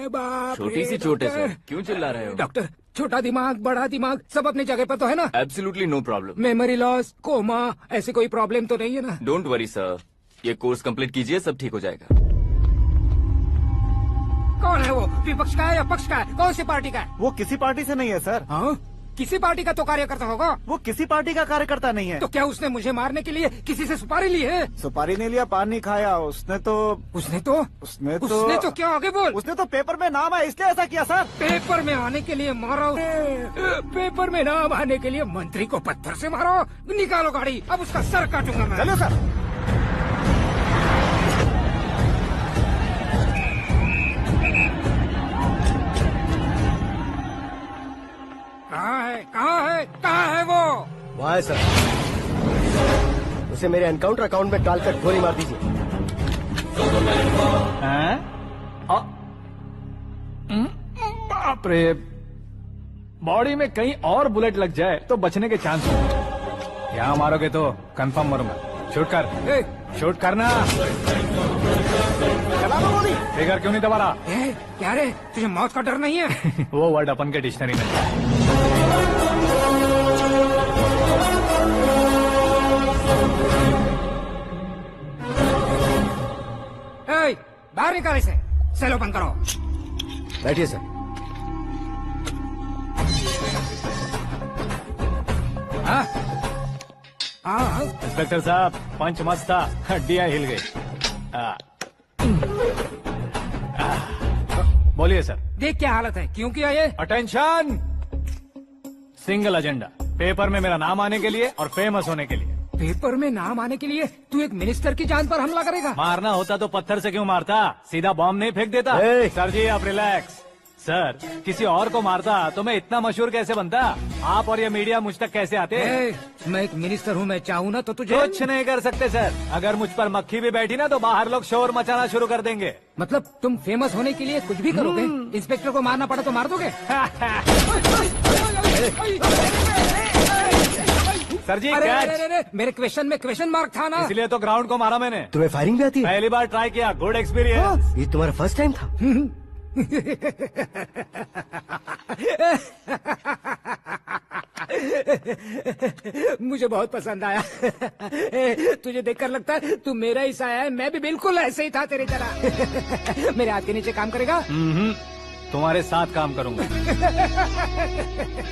बाप छोटी रे, सी चोट है डॉक्टर। सर, क्यों चिल्ला रहे हो? डॉक्टर, छोटा दिमाग बड़ा दिमाग सब अपनी जगह पर तो है ना? Absolutely no problem. Memory loss, coma, ऐसी कोई प्रॉब्लम तो नहीं है ना? डोंट वरी सर, ये कोर्स कंप्लीट कीजिए, सब ठीक हो जाएगा। कौन है वो? विपक्ष का है या पक्ष का है? कौन सी पार्टी का है? वो किसी पार्टी से नहीं है सर। हाँ? किसी पार्टी का तो कार्यकर्ता होगा। वो किसी पार्टी का कार्यकर्ता नहीं है। तो क्या उसने मुझे मारने के लिए किसी से सुपारी ली है? सुपारी नहीं लिया, पान नहीं खाया। उसने तो उसने तो क्या? आगे बोल। उसने तो पेपर में नाम है इसलिए ऐसा किया सर। पेपर में आने के लिए मारो? पेपर में नाम आने के लिए मंत्री को पत्थर से मारो? निकालो गाड़ी, अब उसका सर काटूंगा मैं। चलो सर। कहाँ है वो? वहाँ है सर। उसे मेरे एनकाउंटर अकाउंट में डालकर गोली मार दीजिए। बाप रे, बॉडी में कहीं और बुलेट लग जाए तो बचने के चांस हो। यहाँ मारोगे तो कंफर्म मरूंगा। शूट कर, शूट करना। चला दो गोली। फिगर क्यों नहीं दबा रहा? क्या रे, तुझे मौत का डर नहीं है? वो वर्ड अपन के डिक्शनरी में है। बाहर निकाल इसे। सेल ओपन करो। बैठिए सर। इंस्पेक्टर साहब, पंच मस्त था, हड्डियां हिल गई। बोलिए सर। देख क्या हालत है, क्यों किया ये? अटेंशन, सिंगल एजेंडा, पेपर में मेरा नाम आने के लिए और फेमस होने के लिए। पेपर में नाम आने के लिए तू एक मिनिस्टर की जान पर हमला करेगा? मारना होता तो पत्थर से क्यों मारता, सीधा बॉम्ब नहीं फेंक देता। सर जी आप रिलैक्स। सर, किसी और को मारता तो मैं इतना मशहूर कैसे बनता? आप और ये मीडिया मुझ तक कैसे आते? मैं एक मिनिस्टर हूँ, मैं चाहूँ ना तो तुझे कुछ नहीं कर सकते सर। अगर मुझ पर मक्खी भी बैठी ना तो बाहर लोग शोर मचाना शुरू कर देंगे। मतलब तुम फेमस होने के लिए कुछ भी करोगे? इंस्पेक्टर को मारना पड़ा तो मार दोगे? सर जी अरे, मेरे क्वेश्चन में क्वेश्चन मार्क था ना, इसलिए तो ग्राउंड को मारा मैंने। तुम्हें फायरिंग भी आती है? पहली बार ट्राई किया, गुड एक्सपीरियंस। ये तुम्हारा फर्स्ट टाइम था? मुझे बहुत पसंद आया। तुझे देखकर लगता है तू मेरा ही साया है। मैं भी बिल्कुल ऐसे ही था तेरी तरह। मेरे हाथ के नीचे काम करेगा? तुम्हारे साथ काम करूंगा।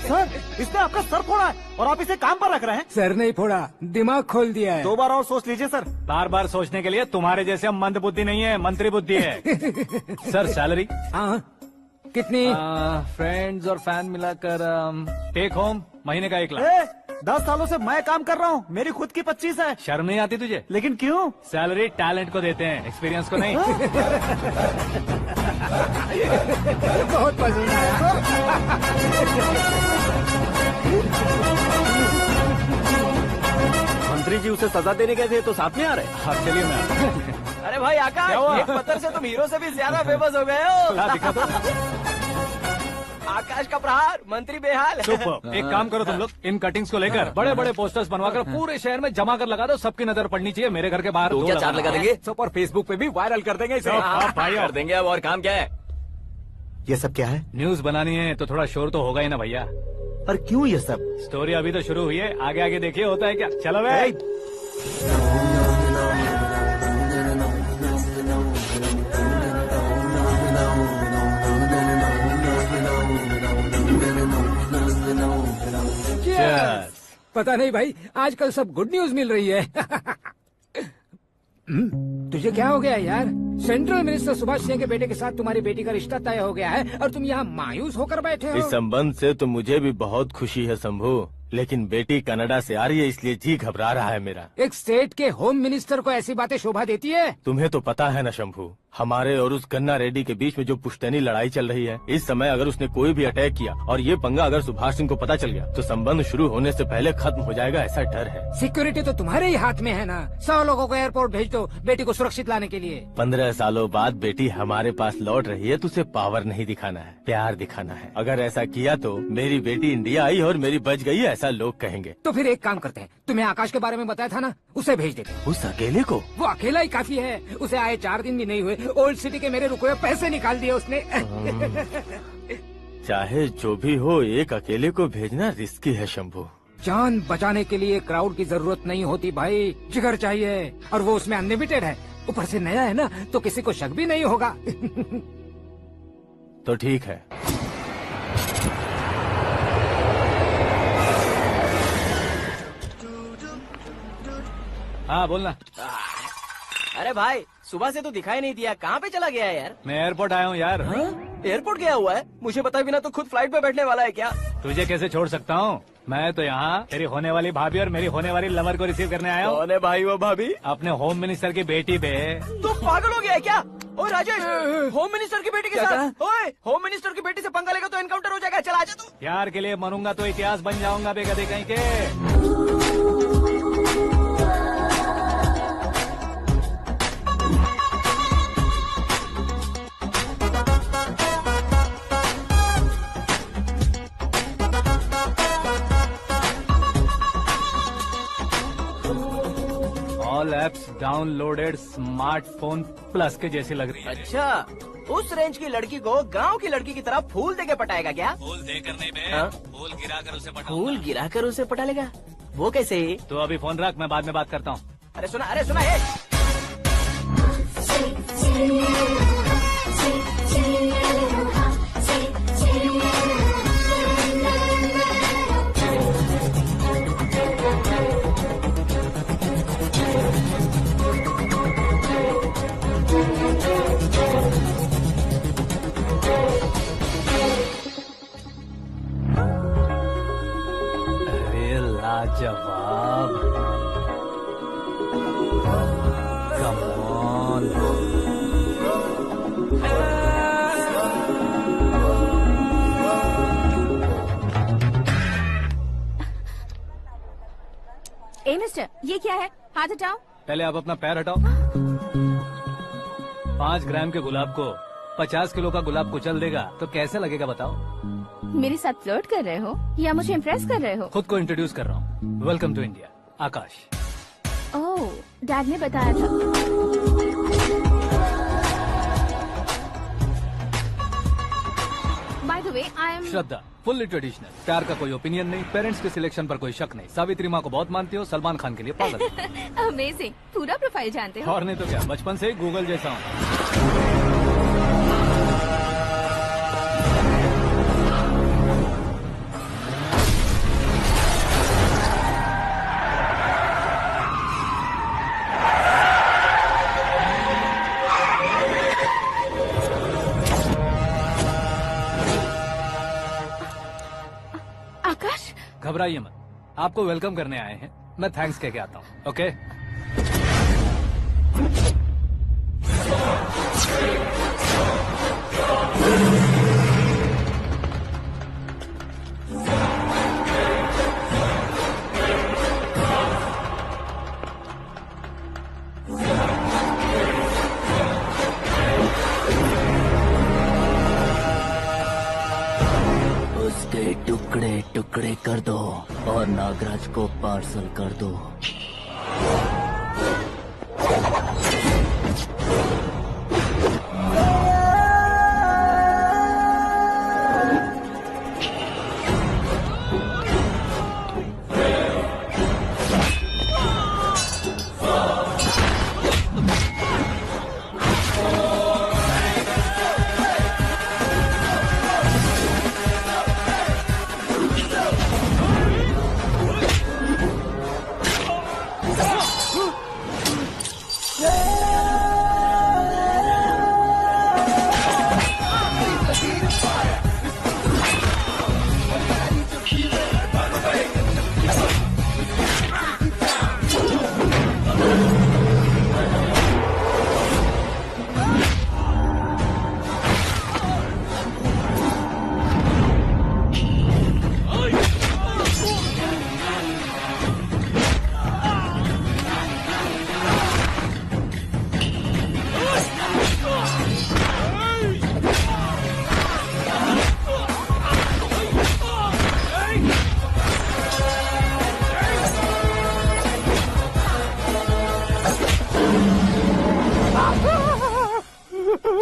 सर, इसने आपका सर फोड़ा है और आप इसे काम पर रख रहे हैं। सर नहीं फोड़ा, दिमाग खोल दिया है। 2 बार और सोच लीजिए सर। बार बार सोचने के लिए तुम्हारे जैसे मंद बुद्धि नहीं है, मंत्री बुद्धि है। Sir salary? हाँ, कितनी? फ्रेंड्स और फैन मिलाकर टेक होम महीने का 1 लाख। 10 सालों से मैं काम कर रहा हूँ, मेरी खुद की 25 है। शर्म नहीं आती तुझे? लेकिन क्यों? सैलरी टैलेंट को देते हैं, एक्सपीरियंस को नहीं। बहुत पसंद आया। मंत्री जी उसे सजा देने गए थे तो साथ में आ रहे? हाँ चलिए मैं। अरे भाई आकाश, एक पत्थर से तुम हीरो से भी ज्यादा फेमस हो गए हो। दिखा दो। आकाश का प्रहार, मंत्री बेहाल। सुपर। एक काम करो तुम लोग, इन कटिंग्स को लेकर बड़े बड़े पोस्टर्स बनवाकर पूरे शहर में जमा कर लगा दो। सबकी नजर पड़नी चाहिए। मेरे घर के बाहर तो क्या 4 लगा देंगे? और फेसबुक पे भी वायरल कर देंगे इसे। भाई कर देंगे। अब और काम क्या है? ये सब क्या है? न्यूज बनानी है तो थोड़ा शोर तो होगा ही ना भैया। पर क्यों ये सब? स्टोरी अभी तो शुरू हुई है, आगे आगे देखिए होता है क्या। चलो भाई। पता नहीं भाई, आजकल सब गुड न्यूज मिल रही है। तुझे क्या हो गया यार? सेंट्रल मिनिस्टर सुभाष सिंह के बेटे के साथ तुम्हारी बेटी का रिश्ता तय हो गया है और तुम यहाँ मायूस होकर बैठे हो। इस संबंध से तो मुझे भी बहुत खुशी है शंभू, लेकिन बेटी कनाडा से आ रही है इसलिए जी घबरा रहा है मेरा। एक स्टेट के होम मिनिस्टर को ऐसी बातें शोभा देती है? तुम्हें तो पता है ना शंभू, हमारे और उस गन्ना रेड्डी के बीच में जो पुश्तैनी लड़ाई चल रही है, इस समय अगर उसने कोई भी अटैक किया और ये पंगा अगर सुभाष सिंह को पता चल गया तो संबंध शुरू होने से पहले खत्म हो जाएगा, ऐसा डर है। सिक्योरिटी तो तुम्हारे ही हाथ में है ना। 100 लोगों को एयरपोर्ट भेज दो बेटी को सुरक्षित लाने के लिए। 15 सालों बाद बेटी हमारे पास लौट रही है तो उसे पावर नहीं दिखाना है, प्यार दिखाना है। अगर ऐसा किया तो मेरी बेटी इंडिया आई और मेरी बच गई, ऐसा लोग कहेंगे। तो फिर एक काम करते हैं, तुम्हें आकाश के बारे में बताया था ना, उसे भेज देते हैं। उस अकेले को? वो अकेला ही काफी है। उसे आए 4 दिन भी नहीं हुए ओल्ड सिटी के मेरे रुके हुए पैसे निकाल दिए उसने। चाहे जो भी हो, एक अकेले को भेजना रिस्की है शंभू। जान बचाने के लिए क्राउड की जरूरत नहीं होती भाई, जिगर चाहिए, और वो उसमें अनलिमिटेड है। ऊपर से नया है ना, तो किसी को शक भी नहीं होगा। तो ठीक है। हाँ बोलना। अरे भाई, सुबह से तो दिखाई नहीं दिया, कहाँ पे चला गया है यार? मैं एयरपोर्ट आया हूँ यार। एयरपोर्ट गया हुआ है? मुझे बताए बिना तो खुद फ्लाइट पे बैठने वाला है क्या? तुझे कैसे छोड़ सकता हूँ? मैं तो यहाँ तेरी होने वाली भाभी और मेरी होने वाली लवर को रिसीव करने आया हूँ। कौन है भाई वो भाभी? अपने होम मिनिस्टर की बेटी पे। तू पागल हो गया है क्या? ओए राजेश, होम मिनिस्टर की बेटी के क्या साथ? ओए, होम मिनिस्टर की बेटी से पंगा लेगा तो एनकाउंटर हो जाएगा। चल आजा तू। प्यार के लिए मरूंगा तो इतिहास बन जाऊंगा बेगदे कहीं के। All apps downloaded smartphone plus के जैसी लग रही है। अच्छा, उस रेंज की लड़की को गांव की लड़की की तरह फूल देके पटाएगा क्या? फूल देकर नहीं बे, हाँ? फूल गिराकर उसे पटा। फूल गिराकर उसे पटा लेगा? वो कैसे? तो अभी फोन रख, मैं बाद में बात करता हूँ। अरे सुना हे। अरे लाजवाब, कम ऑन। ए मिस्टर, ये क्या है? हाथ हटाओ। पहले आप अपना पैर हटाओ। 5 ग्राम के गुलाब को 50 किलो का गुलाब कुचल देगा तो कैसे लगेगा बताओ? मेरे साथ फ्लर्ट कर रहे हो या मुझे इम्प्रेस कर रहे हो? खुद को इंट्रोड्यूस कर रहा हूँ। Welcome to India, Akash. Oh, dad ने बताया था। By the way, I am Shraddha, fully traditional. प्यार का कोई ओपिनियन नहीं, पेरेंट्स के सिलेक्शन पर कोई शक नहीं। सावित्री माँ को बहुत मानती हो, सलमान खान के लिए पागल हो। अमेजिंग, पूरा प्रोफाइल जानते हो। और नहीं तो क्या, बचपन से ही गूगल जैसा हूँ। आकाश, घबराइए मत, आपको वेलकम करने आए हैं। मैं थैंक्स कह के आता हूँ। ओके? उसके टुकड़े टुकड़े कर दो और नागराज को पार्सल कर दो।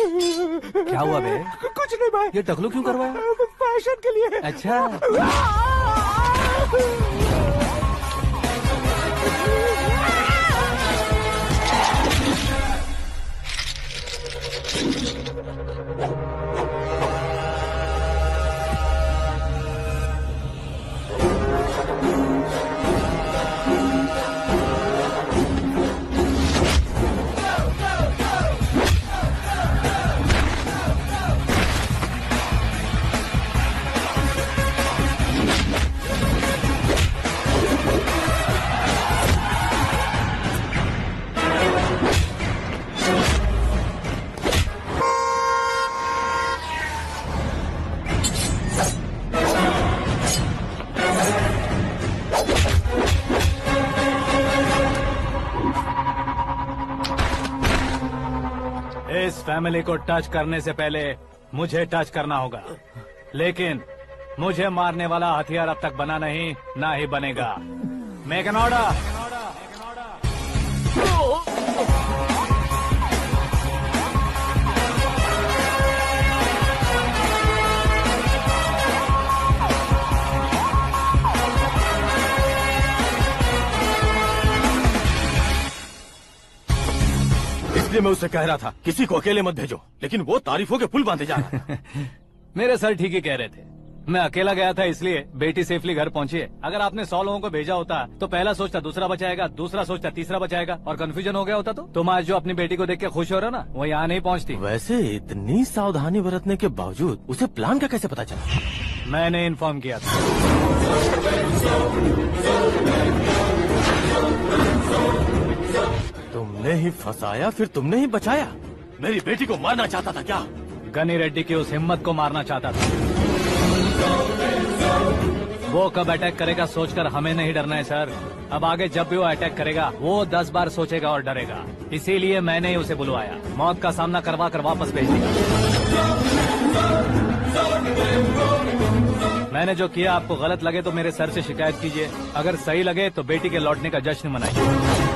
क्या हुआ बे? कुछ नहीं भाई, ये टकलू क्यों करवाया? फैशन के लिए। अच्छा, इस फैमिली को टच करने से पहले मुझे टच करना होगा, लेकिन मुझे मारने वाला हथियार अब तक बना नहीं, ना ही बनेगा। Make an order. इसलिए मैं उससे कह रहा था किसी को अकेले मत भेजो, लेकिन वो तारीफों के पुल बांधे जा रहा था। मेरे सर ठीक ही कह रहे थे। मैं अकेला गया था इसलिए बेटी सेफली घर पहुंची है। अगर आपने 100 लोगों को भेजा होता तो पहला सोचता दूसरा बचाएगा, दूसरा सोचता तीसरा बचाएगा, और कंफ्यूजन हो गया होता तो तुम आज जो अपनी बेटी को देख के खुश हो रहे हो ना, वो यहाँ नहीं पहुँचती। वैसे इतनी सावधानी बरतने के बावजूद उसे प्लान का कैसे पता चला? मैंने इन्फॉर्म किया था। तुमने ही फंसाया, फिर तुमने ही बचाया। मेरी बेटी को मारना चाहता था क्या? गनी रेड्डी की उस हिम्मत को मारना चाहता था। वो कब अटैक करेगा सोचकर हमें नहीं डरना है सर। अब आगे जब भी वो अटैक करेगा वो 10 बार सोचेगा और डरेगा। इसीलिए मैंने ही उसे बुलवाया, मौत का सामना करवा कर वापस भेज दिया। मैंने जो किया आपको गलत लगे तो मेरे सर से शिकायत कीजिए, अगर सही लगे तो बेटी के लौटने का जश्न मनाइए।